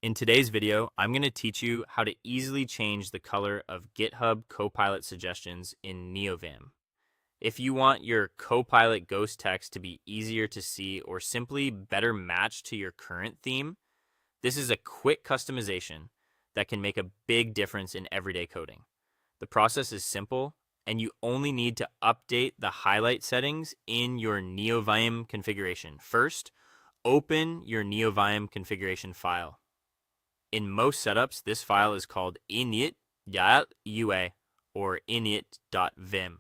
In today's video, I'm going to teach you how to easily change the color of GitHub Copilot suggestions in Neovim. If you want your Copilot ghost text to be easier to see or simply better match to your current theme, this is a quick customization that can make a big difference in everyday coding. The process is simple, and you only need to update the highlight settings in your Neovim configuration. First, open your Neovim configuration file. In most setups, this file is called init.ua or init.vim,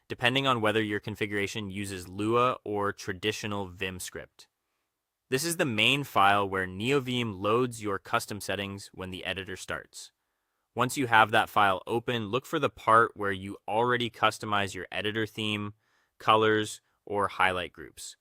depending on whether your configuration uses Lua or traditional Vim script. This is the main file where Neovim loads your custom settings when the editor starts. Once you have that file open, look for the part where you already customize your editor theme, colors, or highlight groups.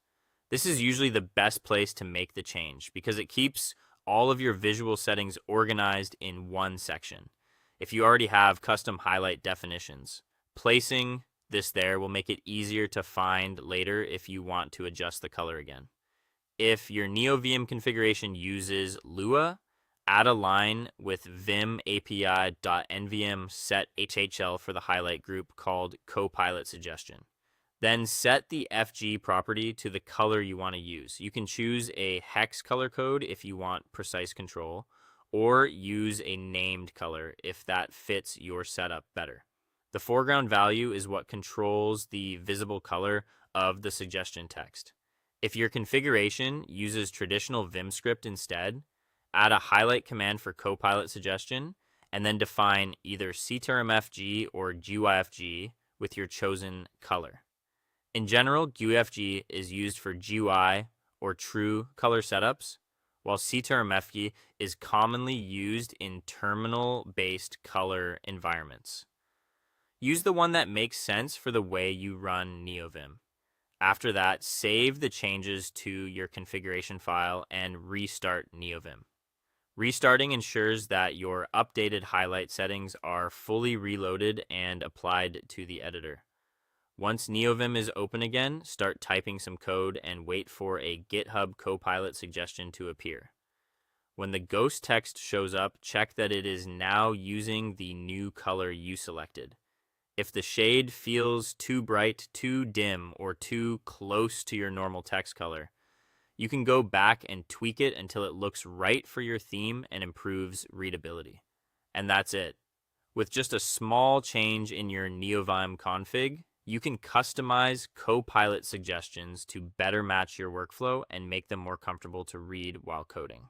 This is usually the best place to make the change because it keeps all of your visual settings organized in one section. If you already have custom highlight definitions, placing this there will make it easier to find later if you want to adjust the color again. If your Neovim configuration uses Lua, add a line with vim api.nvm set HHL for the highlight group called Copilot suggestion. Then set the FG property to the color you want to use. You can choose a hex color code if you want precise control, or use a named color if that fits your setup better. The foreground value is what controls the visible color of the suggestion text. If your configuration uses traditional Vim script instead, add a highlight command for Copilot suggestion, and then define either ctrmfg or GUIFG with your chosen color. In general, GUIFG is used for GUI or true color setups, while ctrmfg is commonly used in terminal-based color environments. Use the one that makes sense for the way you run Neovim. After that, save the changes to your configuration file and restart Neovim. Restarting ensures that your updated highlight settings are fully reloaded and applied to the editor. Once Neovim is open again, start typing some code and wait for a GitHub Copilot suggestion to appear. When the ghost text shows up, check that it is now using the new color you selected. If the shade feels too bright, too dim, or too close to your normal text color, you can go back and tweak it until it looks right for your theme and improves readability. And that's it. With just a small change in your Neovim config, you can customize Copilot suggestions to better match your workflow and make them more comfortable to read while coding.